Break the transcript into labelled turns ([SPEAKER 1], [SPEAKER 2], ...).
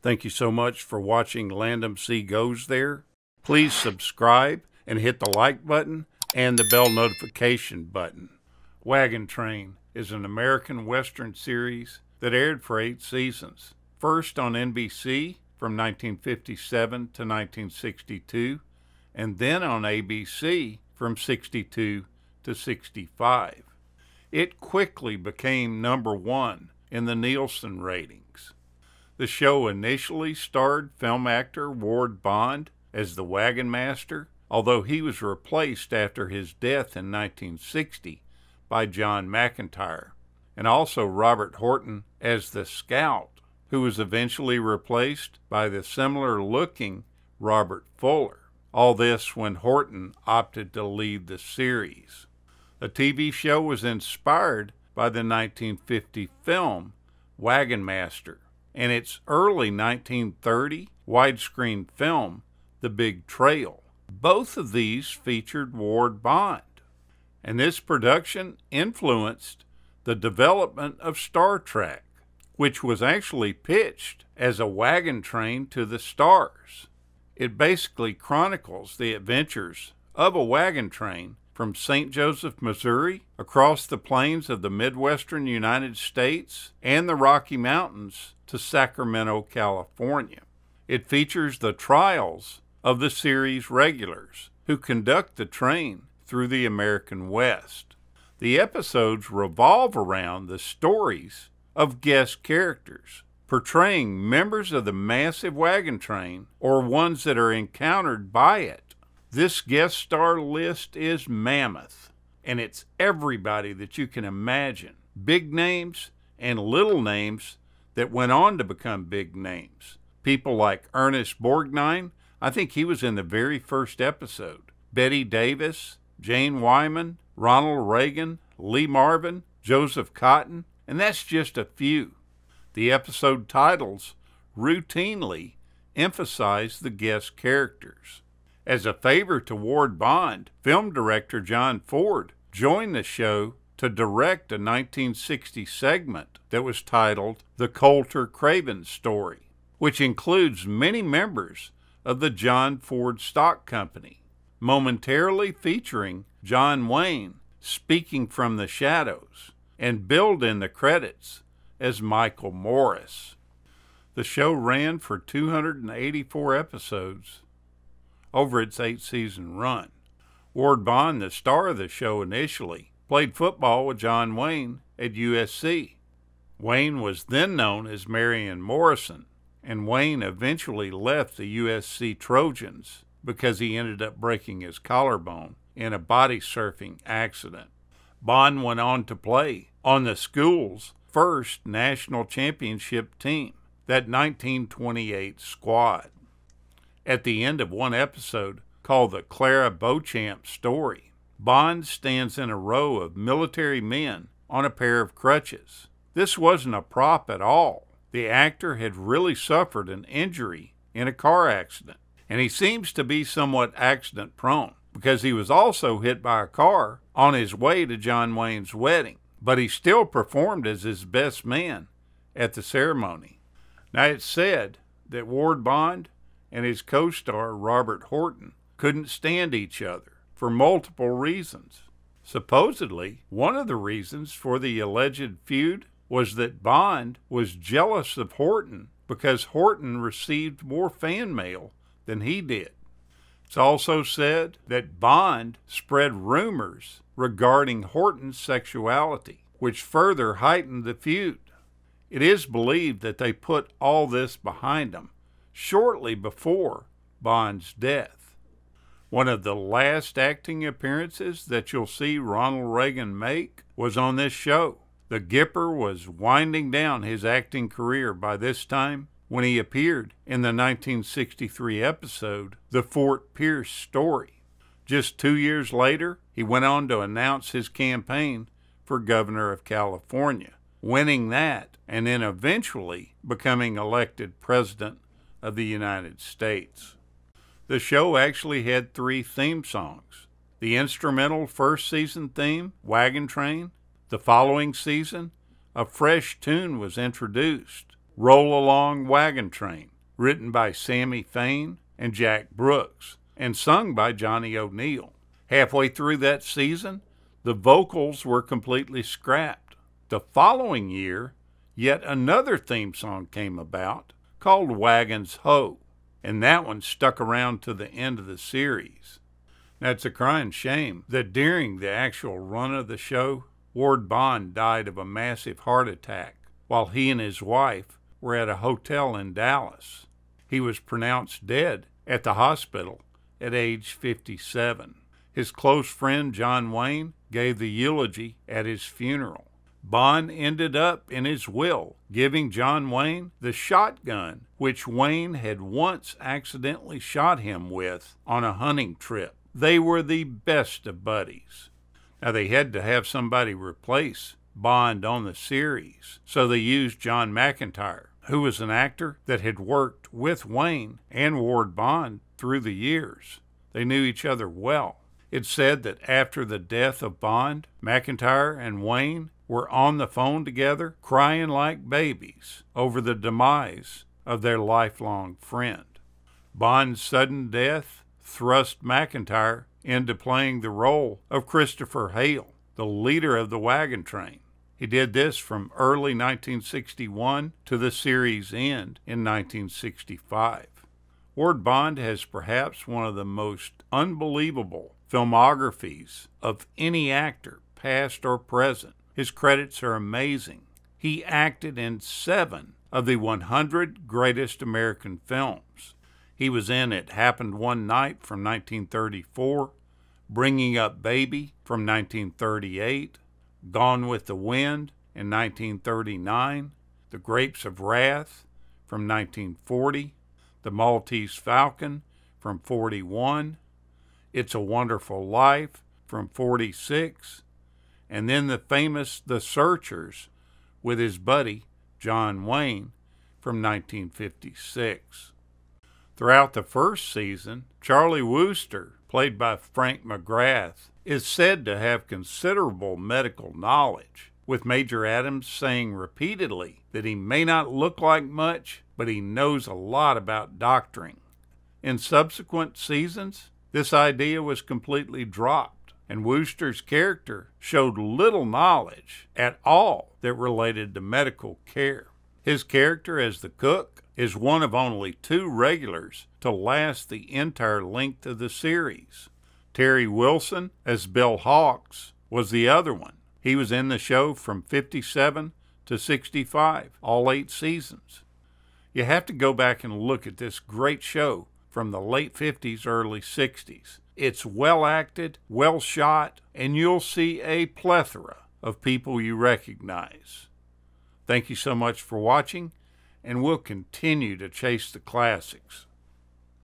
[SPEAKER 1] Thank you so much for watching Landumc Goes There. Please subscribe and hit the like button and the bell notification button. Wagon Train is an American Western series that aired for 8 seasons. First on NBC from 1957 to 1962, and then on ABC from 62 to 65. It quickly became #1 in the Nielsen ratings. The show initially starred film actor Ward Bond as the wagon master, although he was replaced after his death in 1960 by John McIntire, and also Robert Horton as the scout, who was eventually replaced by the similar-looking Robert Fuller. All this when Horton opted to leave the series. The TV show was inspired by the 1950 film Wagon Master and its early 1930 widescreen film The Big Trail. Both of these featured Ward Bond, and this production influenced the development of Star Trek, which was actually pitched as a wagon train to the stars. It basically chronicles the adventures of a wagon train from St. Joseph, Missouri, across the plains of the Midwestern United States and the Rocky Mountains to Sacramento, California. It features the trials of the series regulars who conduct the train through the American West. The episodes revolve around the stories of guest characters, portraying members of the massive wagon train or ones that are encountered by it. This guest star list is mammoth, and it's everybody that you can imagine. Big names and little names that went on to become big names. People like Ernest Borgnine, I think he was in the very first episode. Betty Davis, Jane Wyman, Ronald Reagan, Lee Marvin, Joseph Cotton, and that's just a few. The episode titles routinely emphasize the guest characters. As a favor to Ward Bond, film director John Ford joined the show to direct a 1960 segment that was titled The Coulter Craven Story, which includes many members of the John Ford Stock Company, momentarily featuring John Wayne speaking from the shadows, and billed in the credits as Michael Morris. The show ran for 284 episodes over its 8-season run. Ward Bond, the star of the show initially, played football with John Wayne at USC. Wayne was then known as Marion Morrison, and Wayne eventually left the USC Trojans because he ended up breaking his collarbone in a body surfing accident. Bond went on to play on the school's first national championship team, that 1928 squad. At the end of one episode called The Clara Beauchamp Story, Bond stands in a row of military men on a pair of crutches. This wasn't a prop at all. The actor had really suffered an injury in a car accident, and he seems to be somewhat accident prone because he was also hit by a car on his way to John Wayne's wedding, but he still performed as his best man at the ceremony. Now, it's said that Ward Bond and his co-star Robert Horton couldn't stand each other for multiple reasons. Supposedly, one of the reasons for the alleged feud was that Bond was jealous of Horton because Horton received more fan mail than he did. It's also said that Bond spread rumors regarding Horton's sexuality, which further heightened the feud. It is believed that they put all this behind them shortly before Bond's death. One of the last acting appearances that you'll see Ronald Reagan make was on this show. The Gipper was winding down his acting career by this time when he appeared in the 1963 episode The Fort Pierce Story. Just 2 years later, he went on to announce his campaign for governor of California, winning that and then eventually becoming elected president of the United States. The show actually had 3 theme songs. The instrumental first season theme, Wagon Train. The following season, a fresh tune was introduced, Roll Along Wagon Train, written by Sammy Fain and Jack Brooks, and sung by Johnny O'Neill. Halfway through that season, the vocals were completely scrapped. The following year, yet another theme song came about called Wagon's Ho, and that one stuck around to the end of the series. Now, it's a crying shame that during the actual run of the show, Ward Bond died of a massive heart attack while he and his wife were at a hotel in Dallas. He was pronounced dead at the hospital at age 57. His close friend John Wayne gave the eulogy at his funeral. Bond ended up in his will giving John Wayne the shotgun which Wayne had once accidentally shot him with on a hunting trip. They were the best of buddies. Now, they had to have somebody replace Bond on the series, so they used John McIntire, who was an actor that had worked with Wayne and Ward Bond through the years. They knew each other well. It's said that after the death of Bond, McIntire and Wayne were on the phone together, crying like babies over the demise of their lifelong friend. Bond's sudden death thrust McIntire into playing the role of Christopher Hale, the leader of the Wagon Train. He did this from early 1961 to the series' end in 1965. Ward Bond has perhaps one of the most unbelievable filmographies of any actor, past or present. His credits are amazing. He acted in 7 of the 100 greatest American films. He was in It Happened One Night from 1934, Bringing Up Baby from 1938, Gone with the Wind in 1939, The Grapes of Wrath from 1940, The Maltese Falcon from 41, It's a Wonderful Life from 46, and then the famous The Searchers with his buddy John Wayne from 1956. Throughout the first season, Charlie Wooster, played by Frank McGrath, is said to have considerable medical knowledge, with Major Adams saying repeatedly that he may not look like much, but he knows a lot about doctoring. In subsequent seasons, this idea was completely dropped, and Wooster's character showed little knowledge at all that related to medical care. His character as the cook is one of only 2 regulars to last the entire length of the series. Terry Wilson, as Bill Hawks, was the other one. He was in the show from 57 to 65, all 8 seasons. You have to go back and look at this great show from the late 50s, early 60s. It's well acted, well shot, and you'll see a plethora of people you recognize. Thank you so much for watching, and we'll continue to chase the classics.